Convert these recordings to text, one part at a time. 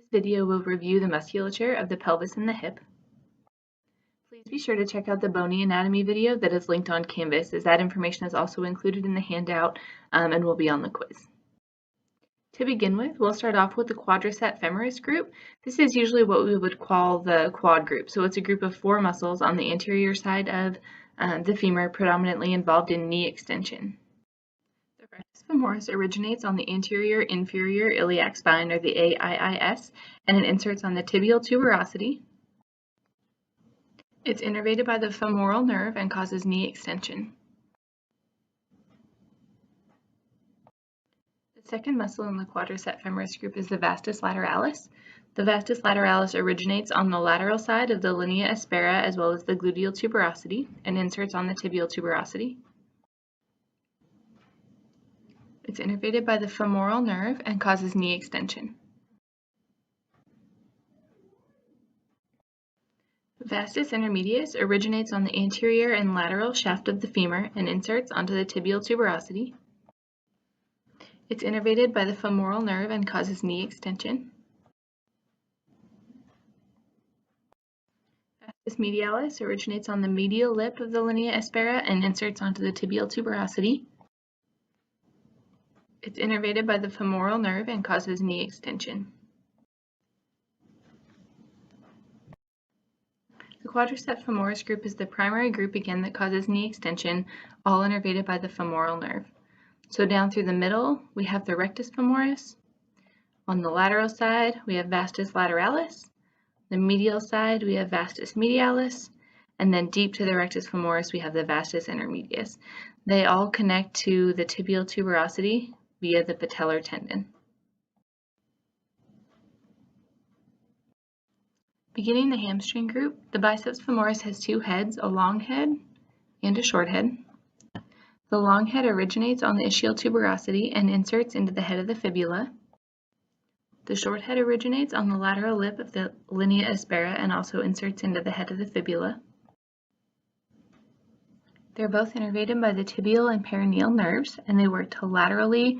This video will review the musculature of the pelvis and the hip. Please be sure to check out the bony anatomy video that is linked on Canvas, as that information is also included in the handout and will be on the quiz. To begin with, we'll start off with the Quadricep Femoris group. This is usually what we would call the quad group. So it's a group of 4 muscles on the anterior side of the femur, predominantly involved in knee extension. The Rectus Femoris originates on the anterior inferior iliac spine, or the AIIS, and it inserts on the tibial tuberosity. It's innervated by the femoral nerve and causes knee extension. The second muscle in the Quadricep Femoris group is the Vastus Lateralis. The Vastus Lateralis originates on the lateral side of the linea aspera as well as the gluteal tuberosity and inserts on the tibial tuberosity. It's innervated by the femoral nerve and causes knee extension. Vastus intermedius originates on the anterior and lateral shaft of the femur and inserts onto the tibial tuberosity. It's innervated by the femoral nerve and causes knee extension. Vastus medialis originates on the medial lip of the linea aspera and inserts onto the tibial tuberosity. It's innervated by the femoral nerve and causes knee extension. The Quadricep Femoris group is the primary group again that causes knee extension, all innervated by the femoral nerve. So down through the middle, we have the Rectus Femoris. On the lateral side, we have Vastus Lateralis. The medial side, we have Vastus medialis. And then deep to the Rectus Femoris, we have the Vastus intermedius. They all connect to the tibial tuberosity via the patellar tendon. Beginning the hamstring group, the biceps femoris has 2 heads, a long head and a short head. The long head originates on the ischial tuberosity and inserts into the head of the fibula. The short head originates on the lateral lip of the linea aspera and also inserts into the head of the fibula. They're both innervated by the tibial and peroneal nerves, and they work to laterally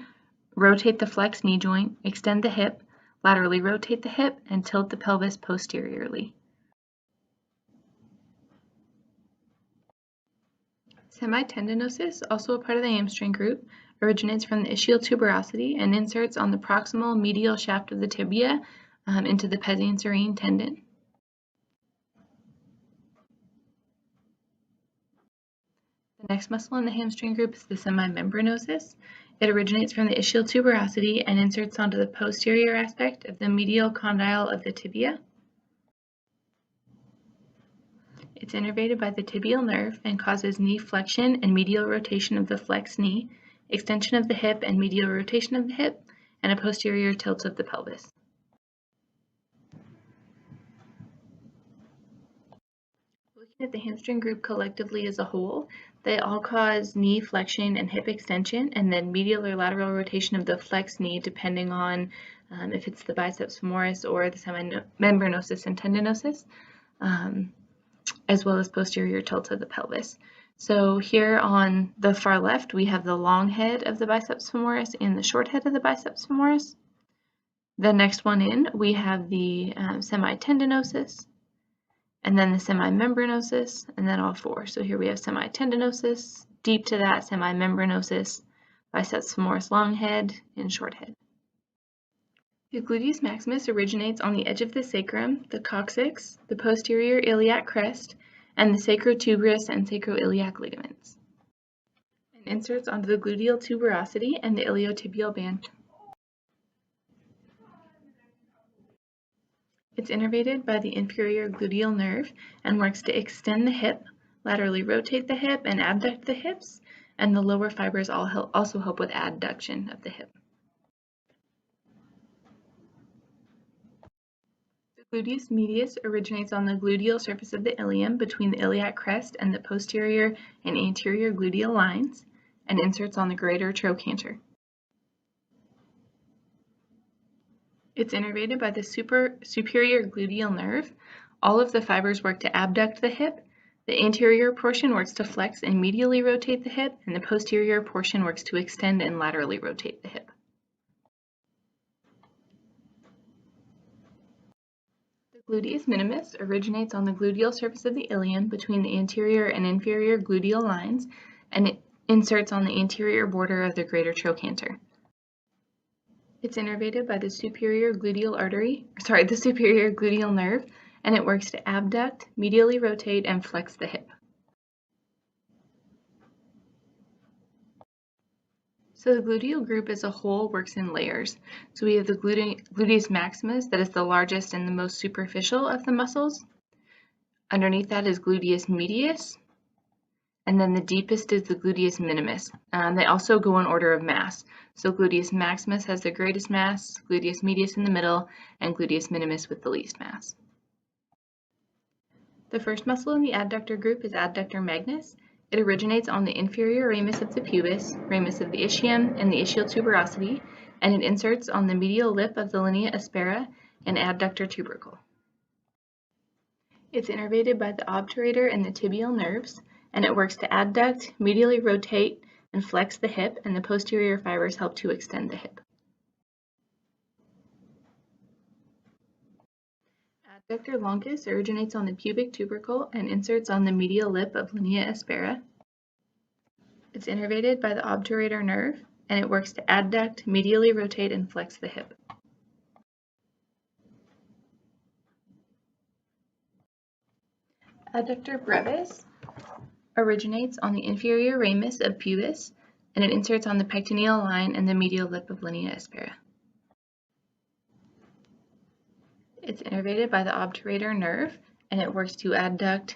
rotate the flexed knee joint, extend the hip, laterally rotate the hip, and tilt the pelvis posteriorly. Semitendinosus, also a part of the hamstring group, originates from the ischial tuberosity and inserts on the proximal medial shaft of the tibia into the pezine tendon. The next muscle in the hamstring group is the semimembranosus. It originates from the ischial tuberosity and inserts onto the posterior aspect of the medial condyle of the tibia. It's innervated by the tibial nerve and causes knee flexion and medial rotation of the flexed knee, extension of the hip and medial rotation of the hip, and a posterior tilt of the pelvis. Looking at the hamstring group collectively as a whole, they all cause knee flexion and hip extension, and then medial or lateral rotation of the flexed knee, depending on if it's the biceps femoris or the semimembranosus and tendinosus, as well as posterior tilt of the pelvis. So here on the far left, we have the long head of the biceps femoris and the short head of the biceps femoris. The next one in, we have the semitendinosus, and then the semimembranosus, and then all 4. So here we have semitendinosus, deep to that semimembranosus, biceps femoris long head, and short head. The gluteus maximus originates on the edge of the sacrum, the coccyx, the posterior iliac crest, and the sacrotuberous and sacroiliac ligaments, and inserts onto the gluteal tuberosity and the iliotibial band. It's innervated by the inferior gluteal nerve and works to extend the hip, laterally rotate the hip, and abduct the hips, and the lower fibers also help with adduction of the hip. The Gluteus Medius originates on the gluteal surface of the ilium between the iliac crest and the posterior and anterior gluteal lines, and inserts on the greater trochanter. It's innervated by the superior gluteal nerve. All of the fibers work to abduct the hip. The anterior portion works to flex and medially rotate the hip, and the posterior portion works to extend and laterally rotate the hip. Gluteus Minimus originates on the gluteal surface of the ilium between the anterior and inferior gluteal lines, and it inserts on the anterior border of the greater trochanter. It's innervated by the superior gluteal nerve, and it works to abduct, medially rotate, and flex the hip. So the gluteal group as a whole works in layers. So we have the gluteus maximus, that is the largest and the most superficial of the muscles. Underneath that is gluteus medius, and then the deepest is the gluteus minimus. They also go in order of mass. So gluteus maximus has the greatest mass, gluteus medius in the middle, and gluteus minimus with the least mass. The first muscle in the adductor group is Adductor Magnus. It originates on the inferior ramus of the pubis, ramus of the ischium, and the ischial tuberosity, and it inserts on the medial lip of the linea aspera and adductor tubercle. It's innervated by the obturator and the tibial nerves, and it works to adduct, medially rotate, and flex the hip, and the posterior fibers help to extend the hip. Adductor longus originates on the pubic tubercle and inserts on the medial lip of linea aspera. It's innervated by the obturator nerve, and it works to adduct, medially rotate, and flex the hip. Adductor brevis originates on the inferior ramus of pubis, and it inserts on the pectineal line and the medial lip of linea aspera. It's innervated by the obturator nerve, and it works to adduct,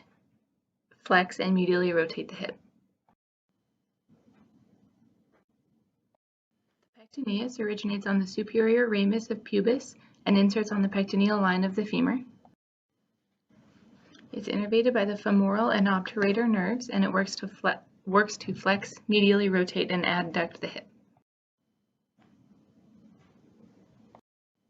flex, and medially rotate the hip. The pectineus originates on the superior ramus of pubis and inserts on the pectineal line of the femur. It's innervated by the femoral and obturator nerves, and it works to flex, medially rotate, and adduct the hip.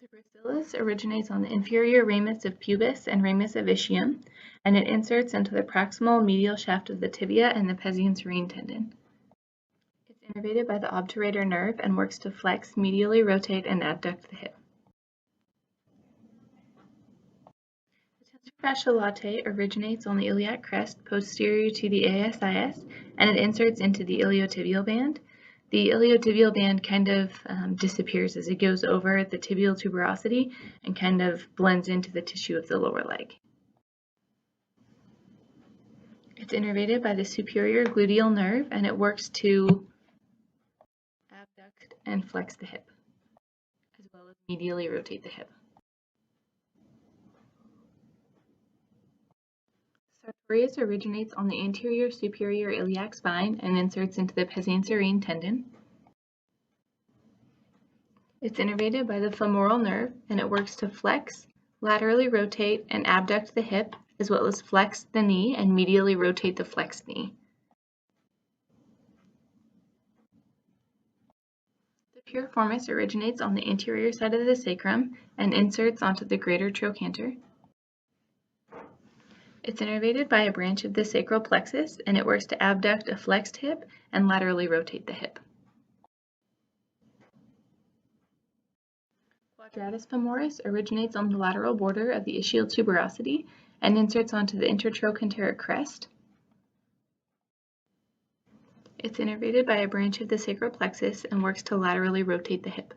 The gracilis originates on the inferior ramus of pubis and ramus of ischium, and it inserts into the proximal medial shaft of the tibia and the pezine serine tendon. It's innervated by the obturator nerve and works to flex, medially rotate, and adduct the hip. The tensor fascia latae originates on the iliac crest posterior to the ASIS, and it inserts into the iliotibial band. The iliotibial band kind of disappears as it goes over the tibial tuberosity and kind of blends into the tissue of the lower leg. It's innervated by the superior gluteal nerve, and it works to abduct and flex the hip, as well as medially rotate the hip. Sartorius originates on the anterior superior iliac spine and inserts into the pezine serine tendon. It's innervated by the femoral nerve, and it works to flex, laterally rotate, and abduct the hip, as well as flex the knee and medially rotate the flexed knee. The piriformis originates on the anterior side of the sacrum and inserts onto the greater trochanter. It's innervated by a branch of the sacral plexus, and it works to abduct a flexed hip and laterally rotate the hip. Quadratus Femoris originates on the lateral border of the ischial tuberosity and inserts onto the intertrochanteric crest. It's innervated by a branch of the sacral plexus and works to laterally rotate the hip.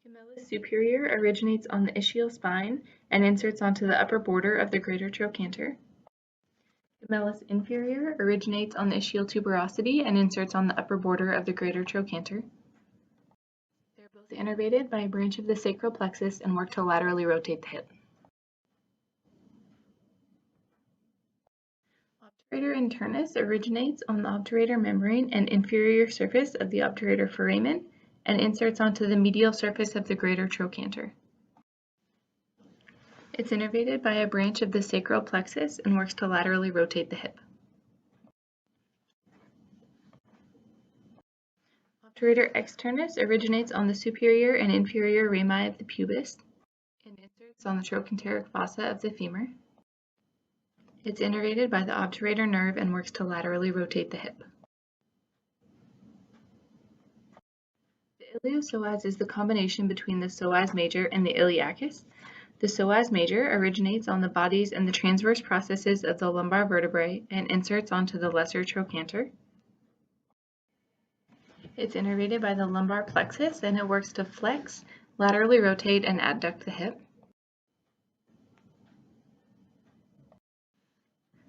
Gemellus superior originates on the ischial spine and inserts onto the upper border of the greater trochanter. Gemellus inferior originates on the ischial tuberosity and inserts on the upper border of the greater trochanter. They're both innervated by a branch of the sacral plexus and work to laterally rotate the hip. Obturator internus originates on the obturator membrane and inferior surface of the obturator foramen and inserts onto the medial surface of the greater trochanter. It's innervated by a branch of the sacral plexus and works to laterally rotate the hip. Obturator externus originates on the superior and inferior rami of the pubis and inserts on the trochanteric fossa of the femur. It's innervated by the obturator nerve and works to laterally rotate the hip. The The iliopsoas is the combination between the psoas major and the iliacus. The psoas major originates on the bodies and the transverse processes of the lumbar vertebrae and inserts onto the lesser trochanter. It's innervated by the lumbar plexus and it works to flex, laterally rotate, and adduct the hip.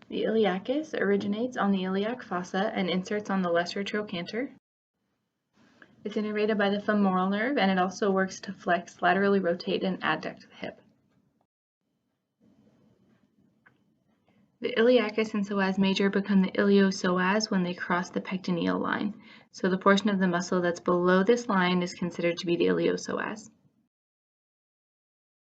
The iliacus originates on the iliac fossa and inserts on the lesser trochanter. It's innervated by the femoral nerve and it also works to flex, laterally rotate, and adduct the hip. The iliacus and psoas major become the iliopsoas when they cross the pectineal line. So the portion of the muscle that's below this line is considered to be the iliopsoas.